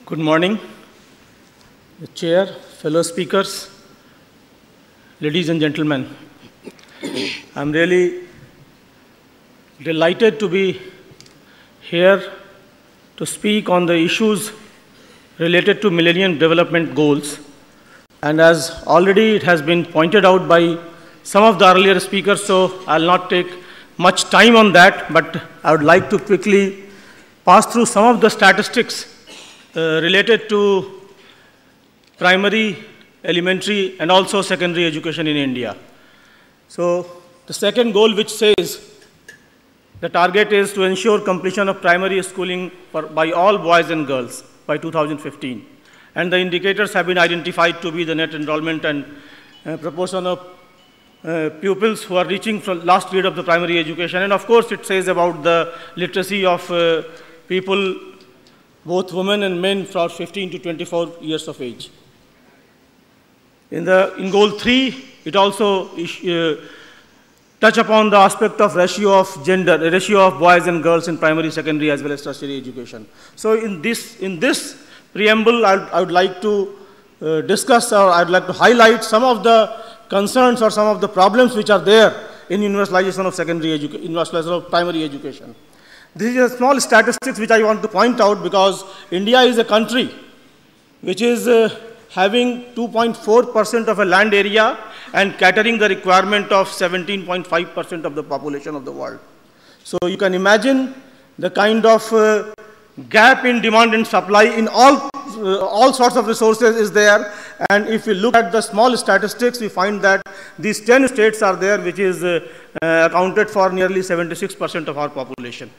Good morning, the chair, fellow speakers, ladies and gentlemen. I'm really delighted to be here to speak on the issues related to Millennium Development Goals. And as already it has been pointed out by some of the earlier speakers, so I'll not take much time on that, but I would like to quickly pass through some of the statistics related to primary, elementary, and also secondary education in India. So the second goal, which says the target is to ensure completion of primary schooling by all boys and girls by 2015. And the indicators have been identified to be the net enrollment and proportion of pupils who are reaching from last grade of the primary education. And of course, it says about the literacy of people, both women and men, from 15 to 24 years of age. In goal 3, it also touch upon the aspect of ratio of gender, the ratio of boys and girls in primary, secondary, as well as tertiary education. So in this preamble, I would like to discuss, or I'd like to highlight some of the concerns or some of the problems which are there in universalization of universalization of primary education. This is a small statistics which I want to point out, because India is a country which is having 2.4% of a land area and catering the requirement of 17.5% of the population of the world. So you can imagine the kind of gap in demand and supply in all sorts of resources is there. And if we look at the small statistics, we find that these 10 states are there, which is accounted for nearly 76% of our population.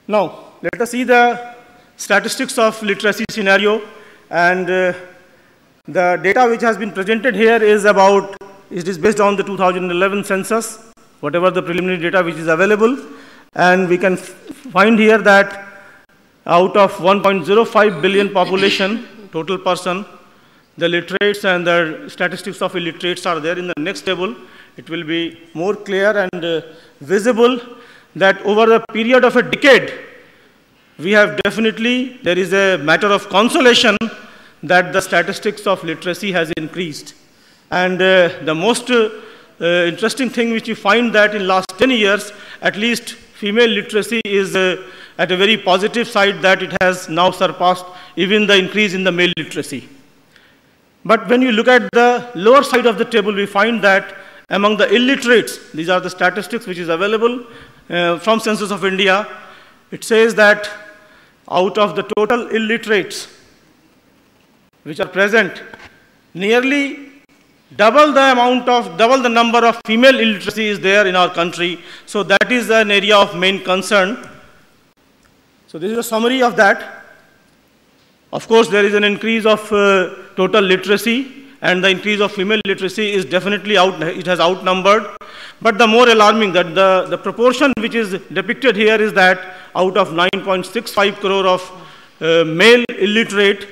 Now, let us see the statistics of literacy scenario. And the data which has been presented here is based on the 2011 census, whatever the preliminary data which is available. And we can find here that out of 1.05 billion population, total person, the literates and the statistics of illiterates are there in the next table. It will be more clear and visible that over the period of a decade, we have definitely, there is a matter of consolation that the statistics of literacy has increased. And the most interesting thing which you find that in last 10 years, at least female literacy is at a very positive side, that it has now surpassed even the increase in the male literacy. But when you look at the lower side of the table, we find that among the illiterates, these are the statistics which is available from Census of India, it says that out of the total illiterates which are present, nearly double the number of female illiteracy is there in our country. So that is an area of main concern. So this is a summary of that. Of course, there is an increase of total literacy, and the increase of female literacy is definitely it has outnumbered. But the more alarming that the proportion which is depicted here is that out of 9.65 crore of male illiterate,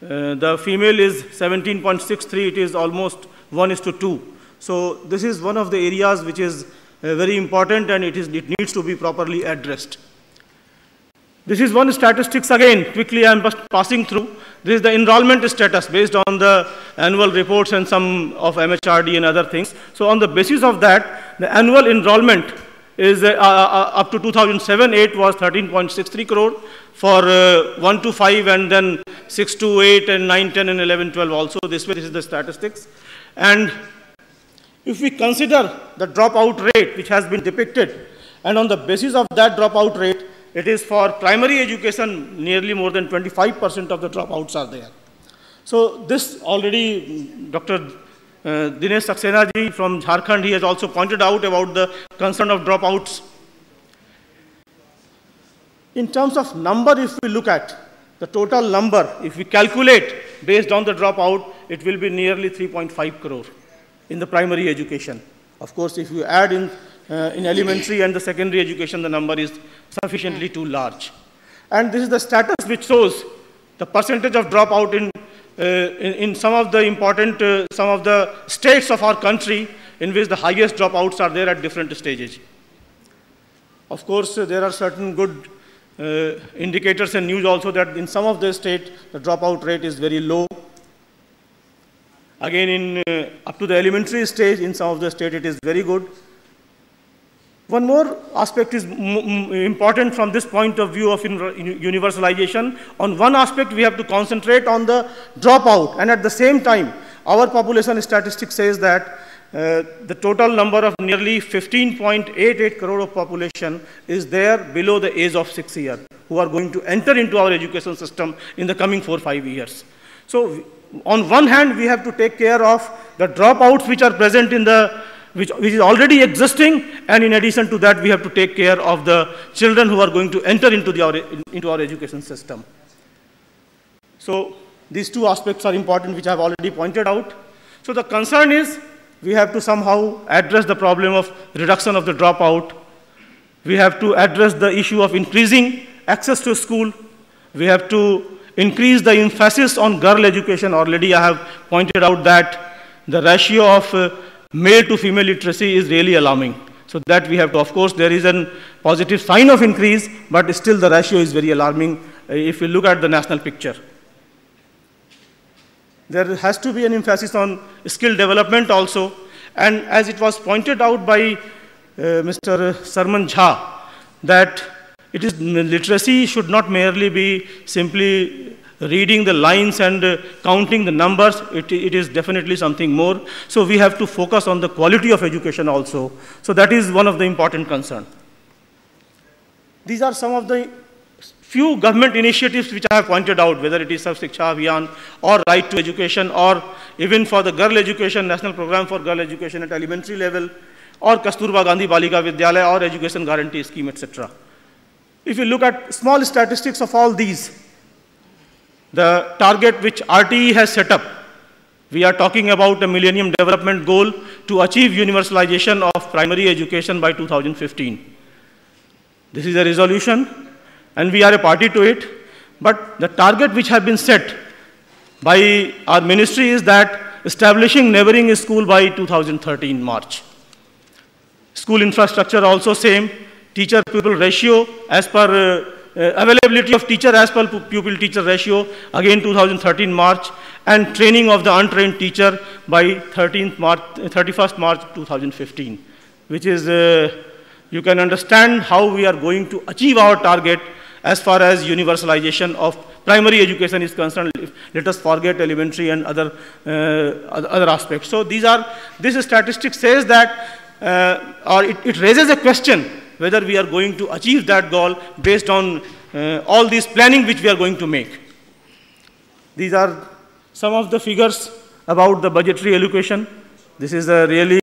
the female is 17.63, it is almost 1:2. So this is one of the areas which is very important, and it needs to be properly addressed. This is one statistics again, quickly I am just passing through. This is the enrollment status based on the annual reports and some of MHRD and other things. So on the basis of that, the annual enrollment is up to 2007-8 was 13.63 crore for 1 to 5, and then 6 to 8 and 9, 10 and 11, 12 also. This is the statistics. And if we consider the dropout rate which has been depicted, and on the basis of that dropout rate, it is for primary education, nearly more than 25% of the dropouts are there. So this already Dr. Dinesh Saxena ji from Jharkhand, he has also pointed out about the concern of dropouts. In terms of number, if we look at the total number, if we calculate based on the dropout, it will be nearly 3.5 crore in the primary education. Of course, if you add in elementary and the secondary education, the number is sufficiently too large. And this is the status which shows the percentage of dropout in some of the important, some of the states of our country in which the highest dropouts are there at different stages. Of course, there are certain good indicators and news also that in some of the states, the dropout rate is very low. Again, up to the elementary stage, in some of the states, it is very good. One more aspect is important from this point of view of universalization. On one aspect, we have to concentrate on the dropout, and at the same time, our population statistics says that the total number of nearly 15.88 crore of population is there below the age of 6 years, who are going to enter into our education system in the coming 4 or 5 years. So, on one hand, we have to take care of the dropouts which are present in the which is already existing, and in addition to that, we have to take care of the children who are going to enter into our education system. So these two aspects are important, which I have already pointed out. So the concern is we have to somehow address the problem of reduction of the dropout. We have to address the issue of increasing access to school. We have to increase the emphasis on girl education. Already I have pointed out that the ratio of male to female literacy is really alarming. So that we have to, of course, there is a positive sign of increase, but still the ratio is very alarming if we look at the national picture. There has to be an emphasis on skill development also, and as it was pointed out by Mr. Sarman Jha, that it is literacy should not merely be simply reading the lines and counting the numbers. It is definitely something more. So we have to focus on the quality of education also. So that is one of the important concerns. These are some of the few government initiatives which I have pointed out, whether it is Sarv Shiksha Abhiyan or Right to Education, or even for the girl education, National Program for Girl Education at elementary level, or Kasturba Gandhi Balika Vidyalaya, or Education Guarantee Scheme, etc. If you look at small statistics of all these, the target which RTE has set up, we are talking about a Millennium Development Goal to achieve universalization of primary education by 2015. This is a resolution, and we are a party to it, but the target which has been set by our ministry is that establishing neighboring school by 2013 March. School infrastructure also same, teacher-pupil ratio as per availability of teacher as per pupil-teacher ratio, again 2013 March, and training of the untrained teacher by 31st March 2015, which is, you can understand how we are going to achieve our target as far as universalization of primary education is concerned. Let us forget elementary and other aspects. So this statistic says that, or it raises a question whether we are going to achieve that goal based on all these planning which we are going to make. These are some of the figures about the budgetary allocation. This is a really